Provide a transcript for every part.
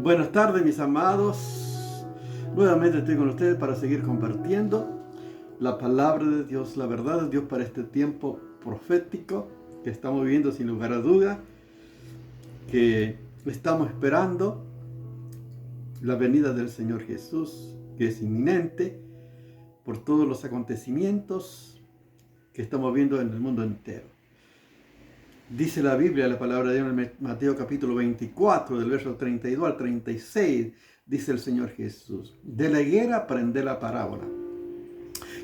Buenas tardes, mis amados. Nuevamente estoy con ustedes para seguir compartiendo la palabra de Dios, la verdad de Dios para este tiempo profético que estamos viviendo sin lugar a duda, que estamos esperando la venida del Señor Jesús, que es inminente por todos los acontecimientos que estamos viendo en el mundo entero. Dice la Biblia, la palabra de Dios en Mateo capítulo 24, del verso 32 al 36, dice el Señor Jesús: de la higuera aprende la parábola.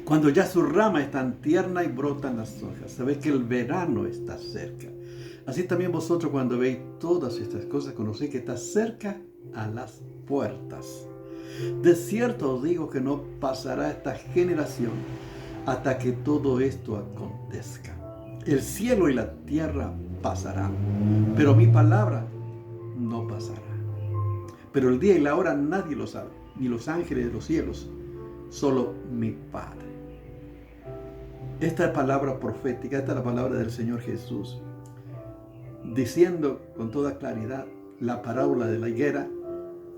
Cuando ya su rama es tan tierna y brotan las hojas, sabéis que el verano está cerca. Así también vosotros, cuando veis todas estas cosas, conocéis que está cerca a las puertas. De cierto os digo que no pasará esta generación hasta que todo esto acontezca. El cielo y la tierra pasarán, pero mi palabra no pasará. Pero el día y la hora nadie lo sabe, ni los ángeles de los cielos, solo mi Padre. Esta es palabra profética, esta es la palabra del Señor Jesús, diciendo con toda claridad la parábola de la higuera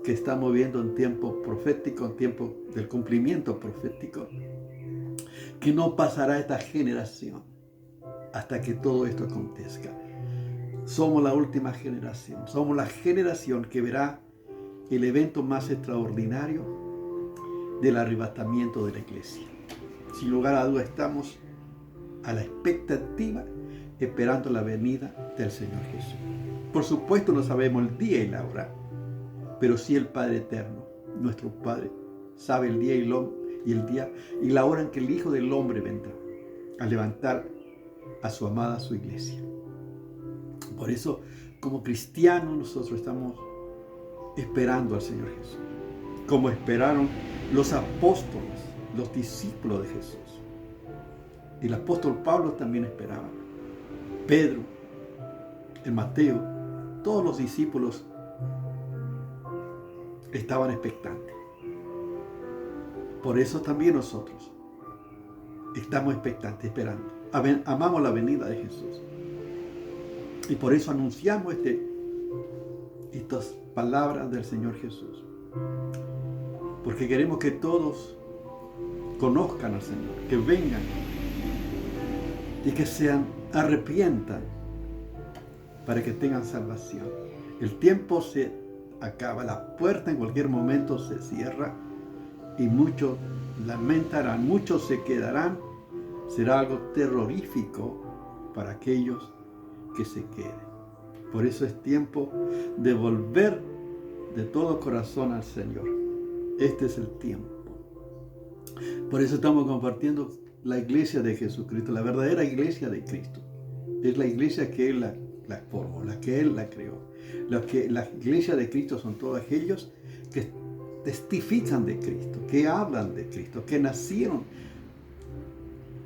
que estamos viendo en tiempo profético, en tiempo del cumplimiento profético, que no pasará esta generación hasta que todo esto acontezca. Somos la última generación, somos la generación que verá el evento más extraordinario del arrebatamiento de la iglesia. Sin lugar a duda estamos a la expectativa, esperando la venida del Señor Jesús. Por supuesto no sabemos el día y la hora, pero sí el Padre eterno, nuestro Padre, sabe el día y la hora en que el Hijo del Hombre vendrá a levantar a su amada, su iglesia. Por eso, como cristianos, nosotros estamos esperando al Señor Jesús, como esperaron los apóstoles, los discípulos de Jesús. El apóstol Pablo también esperaba. Pedro, el Mateo, todos los discípulos estaban expectantes. Por eso también nosotros estamos expectantes, esperando. Amamos la venida de Jesús. Y por eso anunciamos estas palabras del Señor Jesús. Porque queremos que todos conozcan al Señor, que vengan y que se arrepientan para que tengan salvación. El tiempo se acaba, la puerta en cualquier momento se cierra y muchos lamentarán, muchos se quedarán. Será algo terrorífico para aquellos que se queden. Por eso es tiempo de volver de todo corazón al Señor. Este es el tiempo. Por eso estamos compartiendo la iglesia de Jesucristo, la verdadera iglesia de Cristo. Es la iglesia que Él la formó, la que Él la creó. La iglesia de Cristo son todos aquellos que testifican de Cristo, que hablan de Cristo, que nacieron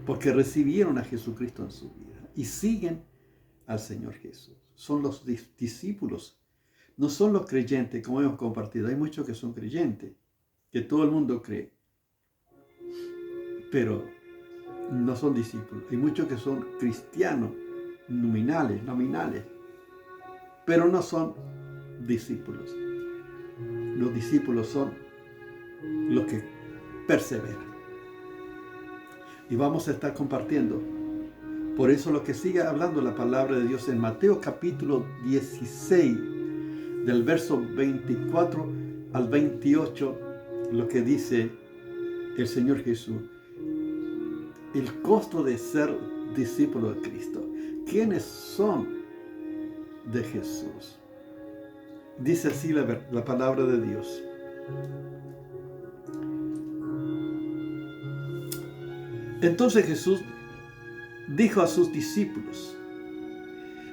porque recibieron a Jesucristo en su vida y siguen al Señor Jesús. Son los discípulos, no son los creyentes, como hemos compartido. Hay muchos que son creyentes, que todo el mundo cree, pero no son discípulos. Hay muchos que son cristianos nominales, pero no son discípulos. Los discípulos son los que perseveran. Y vamos a estar compartiendo. Por eso lo que sigue hablando la palabra de Dios en Mateo capítulo 16, del verso 24 al 28, lo que dice el Señor Jesús. El costo de ser discípulo de Cristo. ¿Quiénes son de Jesús? Dice así la palabra de Dios. Entonces Jesús dijo a sus discípulos: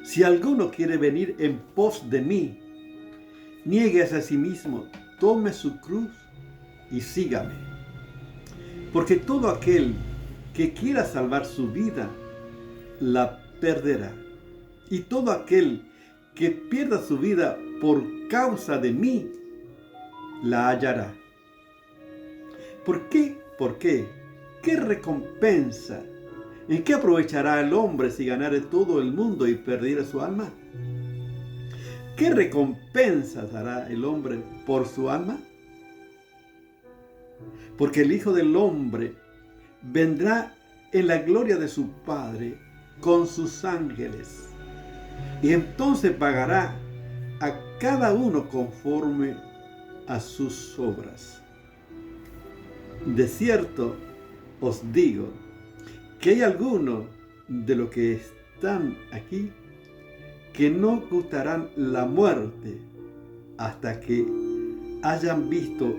si alguno quiere venir en pos de mí, niéguese a sí mismo, tome su cruz y sígame. Porque todo aquel que quiera salvar su vida, la perderá. Y todo aquel que pierda su vida por causa de mí, la hallará. ¿Por qué? ¿Por qué? ¿Qué recompensa? ¿En qué aprovechará el hombre si ganare todo el mundo y perdiere su alma? ¿qué recompensa dará el hombre por su alma? Porque el Hijo del Hombre vendrá en la gloria de su Padre con sus ángeles, y entonces pagará a cada uno conforme a sus obras. De cierto os digo que hay algunos de los que están aquí que no gustarán la muerte hasta que hayan visto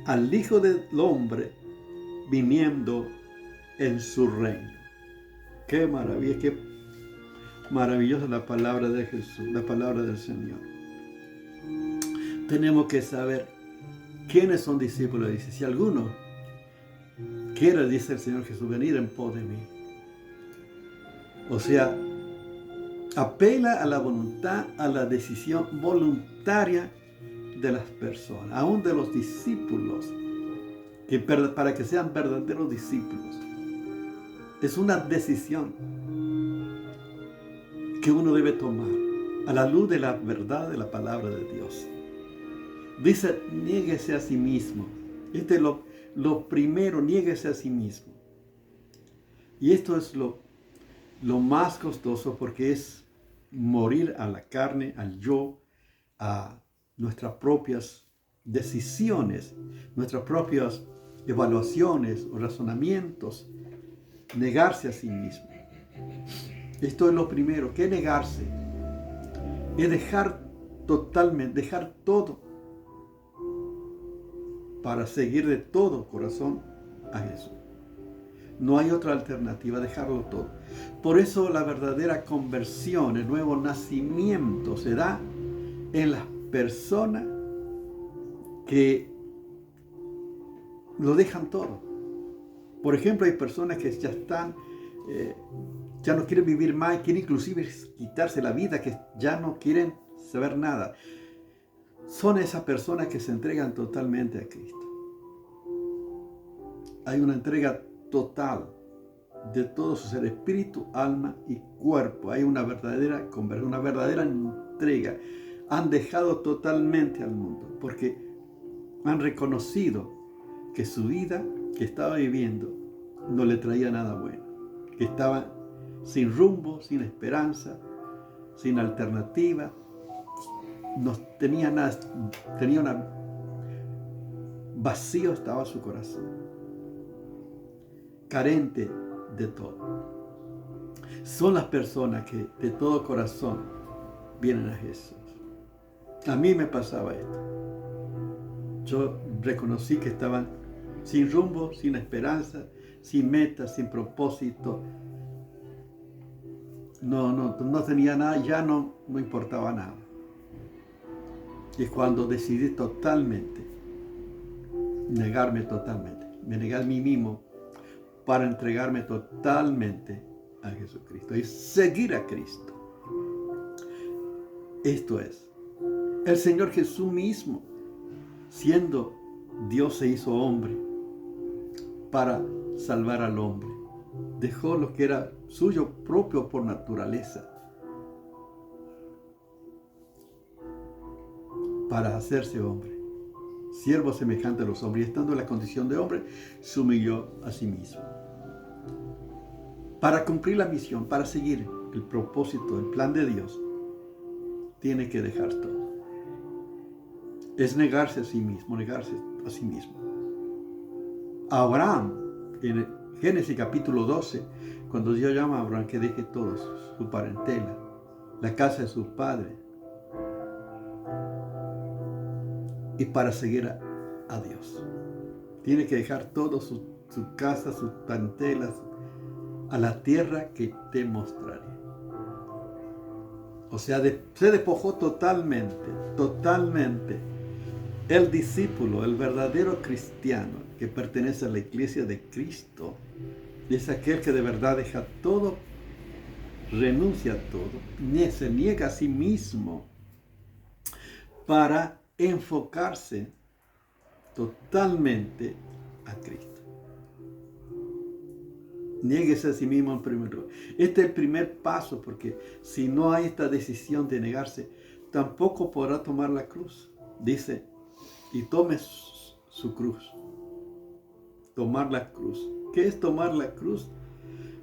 al Hijo del Hombre viniendo en su reino. Qué maravilla, qué maravillosa la palabra de Jesús, la palabra del Señor. Tenemos que saber quiénes son discípulos. Dice, si alguno quiere, dice el Señor Jesús, venir en pos de mí. O sea, apela a la voluntad, a la decisión voluntaria de las personas, aún de los discípulos, para que sean verdaderos discípulos. Es una decisión que uno debe tomar a la luz de la verdad de la palabra de Dios. Dice, niéguese a sí mismo. Este es lo primero, niéguese a sí mismo. Y esto es lo más costoso, porque es morir a la carne, al yo, a nuestras propias decisiones, nuestras propias evaluaciones o razonamientos, negarse a sí mismo. Esto es lo primero, que negarse, es dejar totalmente, dejar todo para seguir de todo corazón a Jesús. No hay otra alternativa, dejarlo todo. Por eso la verdadera conversión, el nuevo nacimiento, se da en las personas que lo dejan todo. Por ejemplo, hay personas que ya están, ya no quieren vivir más, quieren inclusive quitarse la vida, que ya no quieren saber nada. Son esas personas que se entregan totalmente a Cristo. Hay una entrega total de todo su ser, espíritu, alma y cuerpo. Hay una verdadera conversión, una verdadera entrega. Han dejado totalmente al mundo porque han reconocido que su vida que estaba viviendo no le traía nada bueno, que estaba sin rumbo, sin esperanza, sin alternativa, no tenía nada, tenía vacío estaba su corazón, carente de todo. Son las personas que de todo corazón vienen a Jesús. A mí me pasaba esto. Yo reconocí que estaban sin rumbo, sin esperanza, sin meta, sin propósito. No tenía nada, ya no importaba nada. Y es cuando decidí totalmente, negarme totalmente. Me negué a mí mismo para entregarme totalmente a Jesucristo y seguir a Cristo. Esto es, el Señor Jesús mismo, siendo Dios, se hizo hombre para salvar al hombre. Dejó lo que era suyo propio por naturaleza para hacerse hombre, siervo semejante a los hombres, y estando en la condición de hombre, se humilló a sí mismo. Para cumplir la misión, para seguir el propósito, el plan de Dios, tiene que dejar todo. Es negarse a sí mismo, negarse a sí mismo. Abraham, en Génesis capítulo 12, cuando Dios llama a Abraham que deje todo, su parentela, la casa de sus padres, y para seguir a Dios. Tiene que dejar todo, su casa, sus parentelas, a la tierra que te mostraré. O sea, se despojó totalmente. El discípulo, el verdadero cristiano que pertenece a la iglesia de Cristo, es aquel que de verdad deja todo, renuncia a todo, se niega a sí mismo para enfocarse totalmente a Cristo. Niéguese a sí mismo en primer lugar. Este es el primer paso, porque si no hay esta decisión de negarse, tampoco podrá tomar la cruz. Dice, y tome su cruz. Tomar la cruz. ¿Qué es tomar la cruz?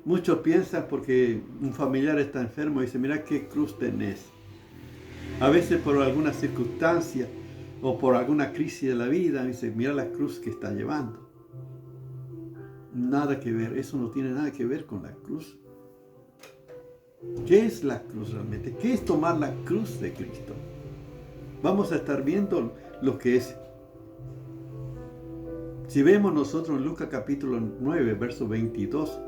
Muchos piensan porque un familiar está enfermo y dice, mira qué cruz tenés. A veces por alguna circunstancia o por alguna crisis de la vida, dice, mira la cruz que está llevando. Nada que ver, eso no tiene nada que ver con la cruz. ¿Qué es la cruz realmente? ¿Qué es tomar la cruz de Cristo? Vamos a estar viendo lo que es. Si vemos nosotros en Lucas capítulo 9, verso 22,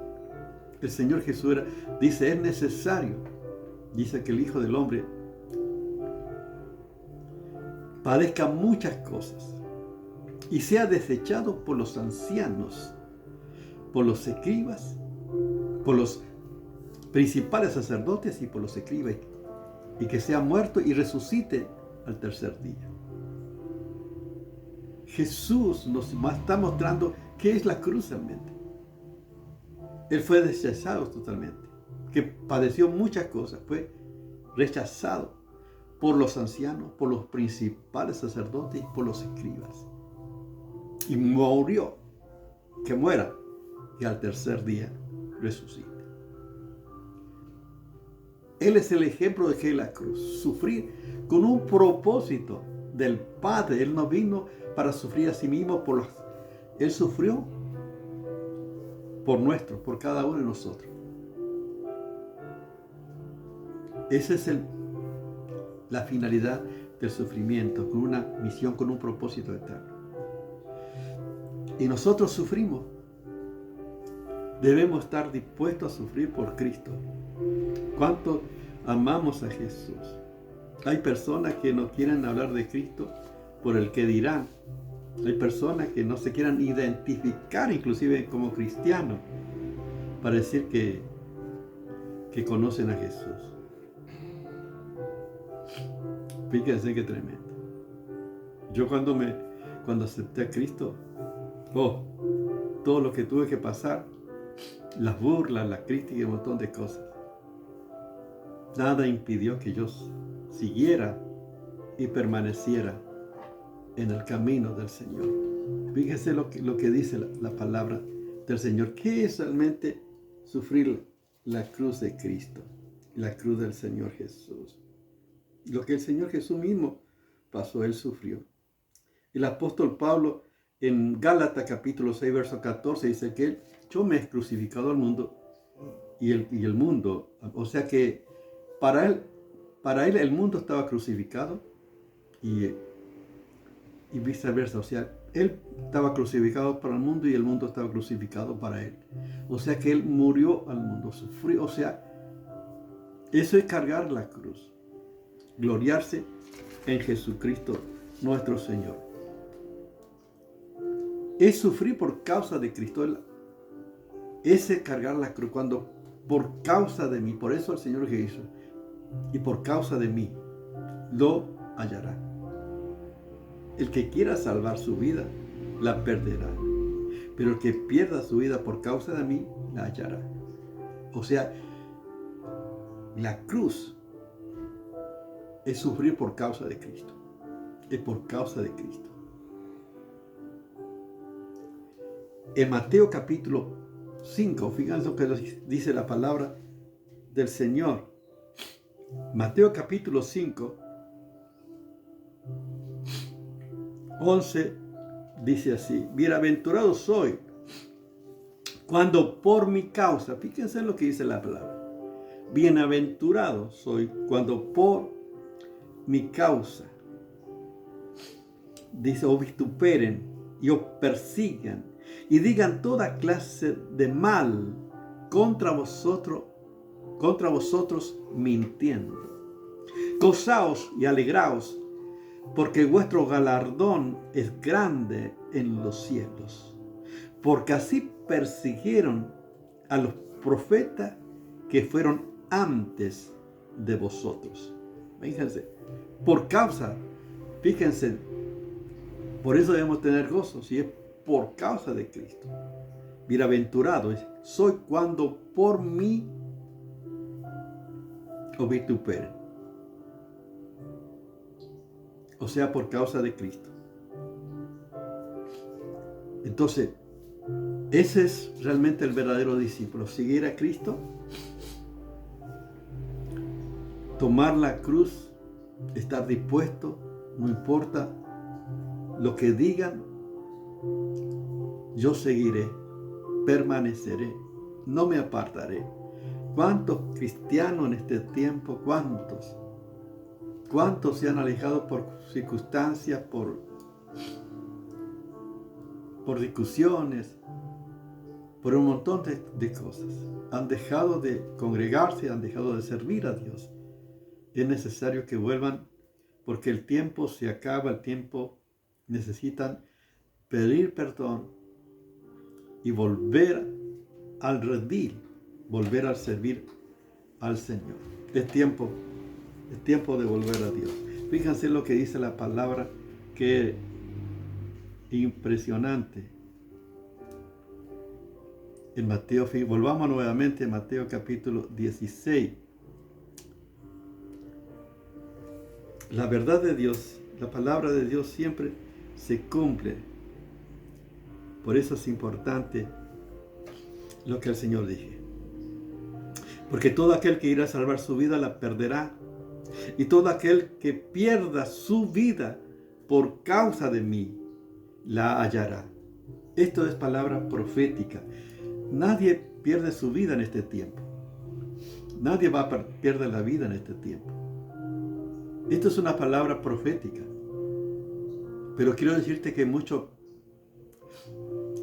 el Señor Jesús dice, es necesario, dice que el Hijo del Hombre padezca muchas cosas y sea desechado por los ancianos, por los escribas, por los principales sacerdotes y por los escribas, y que sea muerto y resucite al tercer día. Jesús nos está mostrando qué es la cruz realmente. Él fue rechazado totalmente, que padeció muchas cosas, fue rechazado por los ancianos, por los principales sacerdotes y por los escribas. Y murió, que muera, y al tercer día resucite. Él es el ejemplo de que es la cruz, sufrir con un propósito del Padre. Él no vino para sufrir a sí mismo, Él sufrió por cada uno de nosotros. Esa es la finalidad del sufrimiento, con una misión, con un propósito eterno. Y nosotros sufrimos. Debemos estar dispuestos a sufrir por Cristo. ¿Cuánto amamos a Jesús? Hay personas que no quieren hablar de Cristo por el que dirán. Hay personas que no se quieran identificar inclusive como cristianos para decir que conocen a Jesús. Fíjense qué tremendo. Yo cuando acepté a Cristo, todo lo que tuve que pasar, las burlas, la crítica y un montón de cosas, nada impidió que yo siguiera y permaneciera en el camino del Señor. Fíjese lo que dice la palabra del Señor. ¿Qué es realmente sufrir la cruz de Cristo? La cruz del Señor Jesús. Lo que el Señor Jesús mismo pasó, Él sufrió. El apóstol Pablo en Gálatas capítulo 6, verso 14 dice que yo me he crucificado al mundo y el mundo, o sea que para él el mundo estaba crucificado y viceversa, o sea, él estaba crucificado para el mundo y el mundo estaba crucificado para él. O sea que él murió al mundo, sufrió, o sea, eso es cargar la cruz, gloriarse en Jesucristo nuestro Señor. Es sufrir por causa de Cristo, ese es cargar la cruz, cuando por causa de mí, por eso el Señor Jesús, y por causa de mí, lo hallará. El que quiera salvar su vida, la perderá. Pero el que pierda su vida por causa de mí, la hallará. O sea, la cruz es sufrir por causa de Cristo. Es por causa de Cristo. En Mateo capítulo 5, fíjense lo que dice la palabra del Señor. Mateo capítulo 5, 11 dice así: bienaventurado soy cuando por mi causa, fíjense en lo que dice la palabra, bienaventurado soy cuando por mi causa, dice, os vituperen y os persigan y digan toda clase de mal contra vosotros mintiendo. Gozaos y alegraos, porque vuestro galardón es grande en los cielos. Porque así persiguieron a los profetas que fueron antes de vosotros. Fíjense, por causa, fíjense, por eso debemos tener gozo, si es por causa de Cristo. Bienaventurado soy cuando por mí os vituperen. o sea, por causa de Cristo. Entonces, ese es realmente el verdadero discípulo, seguir a Cristo, tomar la cruz, estar dispuesto, no importa lo que digan, yo seguiré, permaneceré, no me apartaré. ¿Cuántos cristianos en este tiempo, cuántos se han alejado por circunstancias, por discusiones, por un montón de cosas? Han dejado de congregarse, han dejado de servir a Dios. Es necesario que vuelvan porque el tiempo se acaba, el tiempo necesitan pedir perdón y volver al redil, volver a servir al Señor. Es tiempo de volver a Dios. Fíjense lo que dice la palabra, que es impresionante. En Mateo, volvamos nuevamente a Mateo capítulo 16. La verdad de Dios, la palabra de Dios siempre se cumple. Por eso es importante lo que el Señor dije. Porque todo aquel que irá a salvar su vida la perderá. Y todo aquel que pierda su vida por causa de mí la hallará. Esto es palabra profética. Nadie pierde su vida en este tiempo. Nadie va a perder la vida en este tiempo. Esto es una palabra profética. Pero quiero decirte que mucho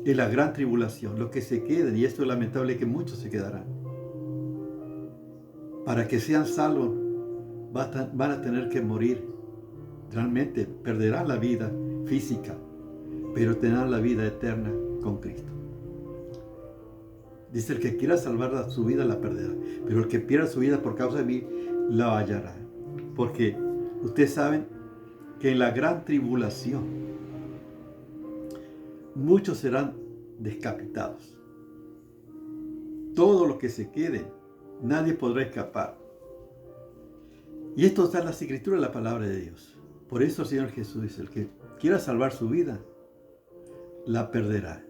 en la gran tribulación, los que se queden, y esto es lamentable que muchos se quedarán, para que sean salvos, van a tener que morir. Realmente perderán la vida física, pero tendrán la vida eterna con Cristo. Dice, el que quiera salvar su vida la perderá, pero el que pierda su vida por causa de mí la hallará. Porque ustedes saben que en la gran tribulación muchos serán decapitados. Todos los que se queden, nadie podrá escapar. Y esto está en las Escrituras, la palabra de Dios. Por eso el Señor Jesús dice, el que quiera salvar su vida, la perderá.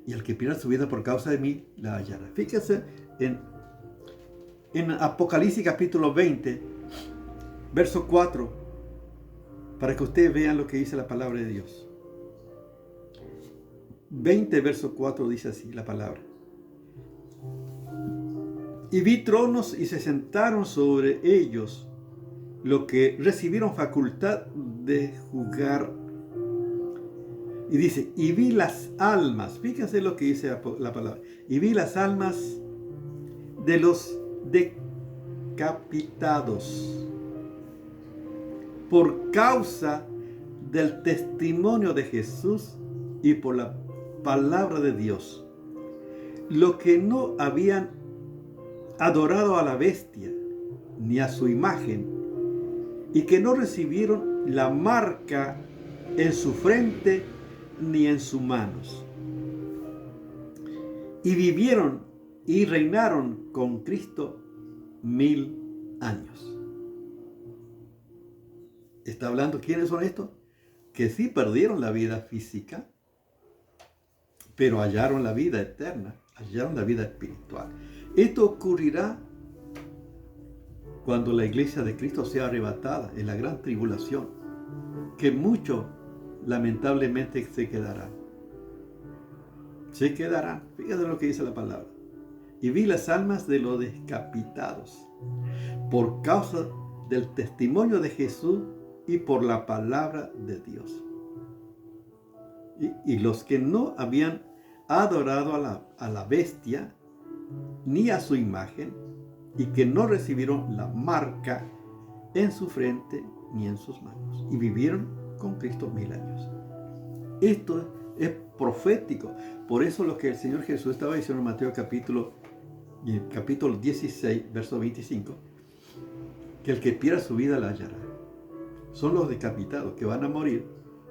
Y el que pierda su vida por causa de mí, la hallará. Fíjense en Apocalipsis capítulo 20, verso 4, para que ustedes vean lo que dice la palabra de Dios. 20, verso 4 dice así la palabra. Y vi tronos y se sentaron sobre ellos los que recibieron facultad de juzgar. Y dice, y vi las almas, fíjense lo que dice la palabra, y vi las almas de los decapitados por causa del testimonio de Jesús y por la palabra de Dios, los que no habían adorado a la bestia ni a su imagen y que no recibieron la marca en su frente ni en sus manos, y vivieron y reinaron con Cristo 1000 años. Está hablando, ¿quiénes son estos? Que sí perdieron la vida física, pero hallaron la vida eterna, hallaron la vida espiritual. Esto ocurrirá cuando la iglesia de Cristo sea arrebatada en la gran tribulación, que muchos lamentablemente se quedarán. Se quedarán. Fíjate lo que dice la palabra. Y vi las almas de los decapitados por causa del testimonio de Jesús y por la palabra de Dios. Y los que no habían adorado a la bestia ni a su imagen y que no recibieron la marca en su frente ni en sus manos y vivieron con Cristo 1000 años. Esto es profético. Por eso lo que el Señor Jesús estaba diciendo en Mateo capítulo 16, verso 25, que el que pierda su vida la hallará. Son los decapitados que van a morir,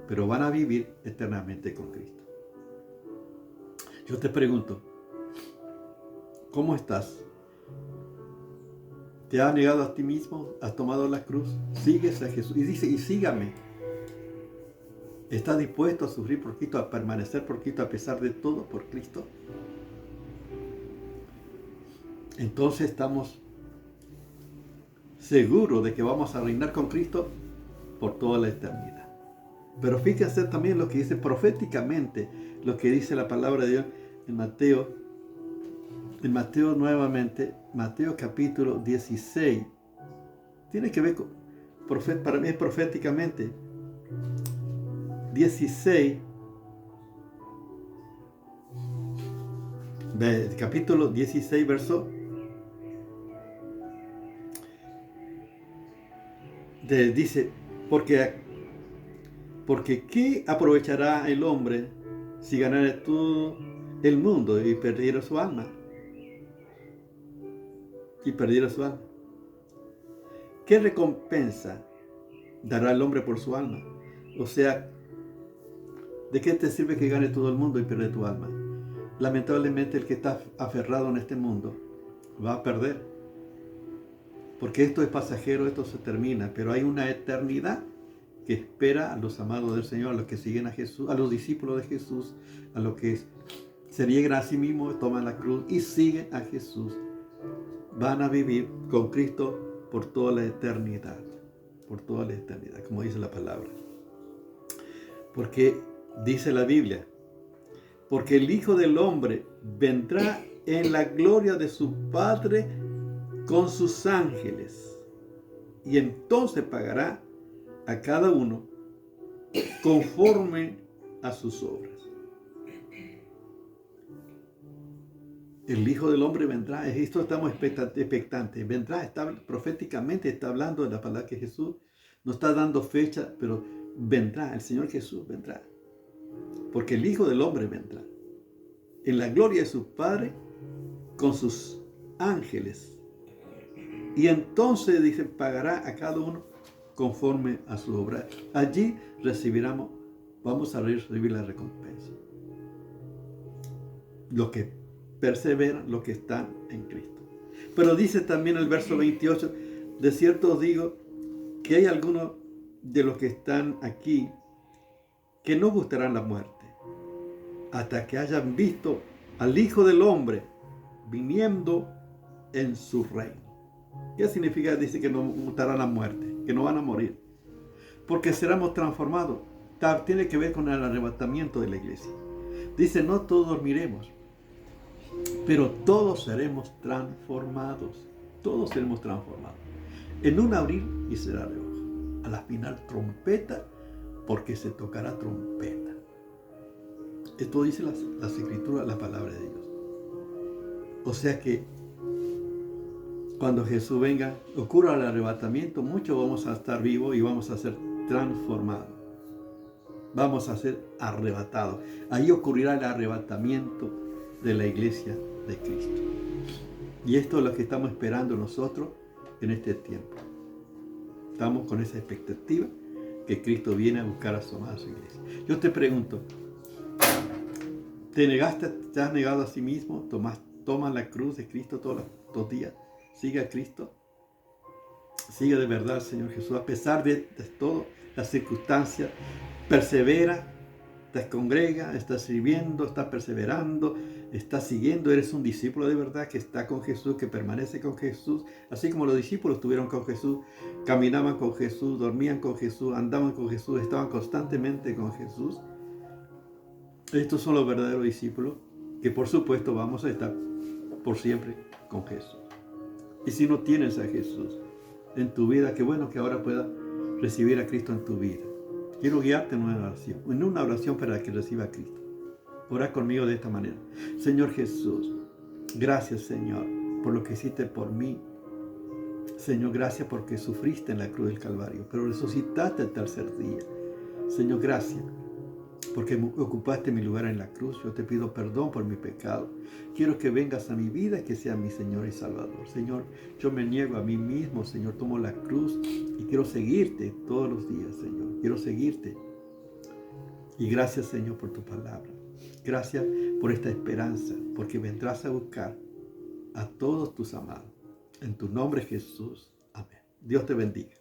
pero van a vivir eternamente con Cristo. Yo te pregunto, ¿cómo estás? ¿Te has negado a ti mismo? ¿Has tomado la cruz? ¿Sigues a Jesús? Y dice, y sígame. ¿Estás dispuesto a sufrir por Cristo, a permanecer por Cristo, a pesar de todo por Cristo? Entonces estamos seguros de que vamos a reinar con Cristo por toda la eternidad. Pero fíjense también lo que dice proféticamente, lo que dice la palabra de Dios en Mateo nuevamente, Mateo capítulo 16. Tiene que ver con, para mí es proféticamente, 16, capítulo 16, verso dice, porque ¿qué aprovechará el hombre si ganara todo el mundo y perdiera su alma? Y perdiera su alma. ¿Qué recompensa dará el hombre por su alma? O sea, ¿de qué te sirve que gane todo el mundo y pierde tu alma? Lamentablemente el que está aferrado en este mundo va a perder. Porque esto es pasajero, esto se termina, pero hay una eternidad que espera a los amados del Señor, a los que siguen a Jesús, a los discípulos de Jesús, a los que se niegan a sí mismos, toman la cruz y siguen a Jesús. Van a vivir con Cristo por toda la eternidad, como dice la palabra. Porque dice la Biblia, porque el Hijo del Hombre vendrá en la gloria de su Padre con sus ángeles, y entonces pagará a cada uno conforme a sus obras. El Hijo del Hombre vendrá, esto estamos expectantes, vendrá, proféticamente está hablando de la palabra que Jesús no está dando fecha, pero vendrá, el Señor Jesús vendrá, porque el Hijo del Hombre vendrá en la gloria de su Padre con sus ángeles, y entonces dice, pagará a cada uno conforme a su obra. Allí vamos a recibir la recompensa. Los que perseveran, los que están en Cristo. Pero dice también el verso 28, de cierto os digo que hay algunos de los que están aquí que no gustarán la muerte hasta que hayan visto al Hijo del Hombre viniendo en su reino. ¿Qué significa? Dice que no gustarán la muerte, que no van a morir, porque seremos transformados. Tiene que ver con el arrebatamiento de la iglesia. Dice, no todos dormiremos, pero todos seremos transformados. Todos seremos transformados. En un abrir y cerrar de ojos. A la final trompeta, porque se tocará trompeta. Esto dice las escrituras, la palabra de Dios. O sea que cuando Jesús venga, ocurra el arrebatamiento, muchos vamos a estar vivos y vamos a ser transformados. Vamos a ser arrebatados. Ahí ocurrirá el arrebatamiento de la iglesia de Cristo. Y esto es lo que estamos esperando nosotros en este tiempo. Estamos con esa expectativa que Cristo viene a buscar a su amada iglesia. Yo te pregunto, ¿te has negado a sí mismo? ¿Tomas la cruz de Cristo todos los días? ¿Sigue a Cristo? Sigue de verdad al Señor Jesús, a pesar de todo, las circunstancias, persevera, te congrega, estás sirviendo, estás perseverando, estás siguiendo, eres un discípulo de verdad que está con Jesús, que permanece con Jesús, así como los discípulos estuvieron con Jesús, caminaban con Jesús, dormían con Jesús, andaban con Jesús, estaban constantemente con Jesús. Estos son los verdaderos discípulos que por supuesto vamos a estar por siempre con Jesús. Y si no tienes a Jesús en tu vida, qué bueno que ahora puedas recibir a Cristo en tu vida. Quiero guiarte en una oración para que reciba a Cristo. Ora conmigo de esta manera. Señor Jesús, gracias Señor por lo que hiciste por mí. Señor, gracias porque sufriste en la cruz del Calvario, pero resucitaste el tercer día. Señor, gracias porque ocupaste mi lugar en la cruz. Yo te pido perdón por mi pecado. Quiero que vengas a mi vida y que seas mi Señor y Salvador. Señor, yo me niego a mí mismo, Señor, tomo la cruz y quiero seguirte todos los días, Señor. Quiero seguirte. Y gracias, Señor, por tu palabra. Gracias por esta esperanza, porque vendrás a buscar a todos tus amados. En tu nombre, Jesús. Amén. Dios te bendiga.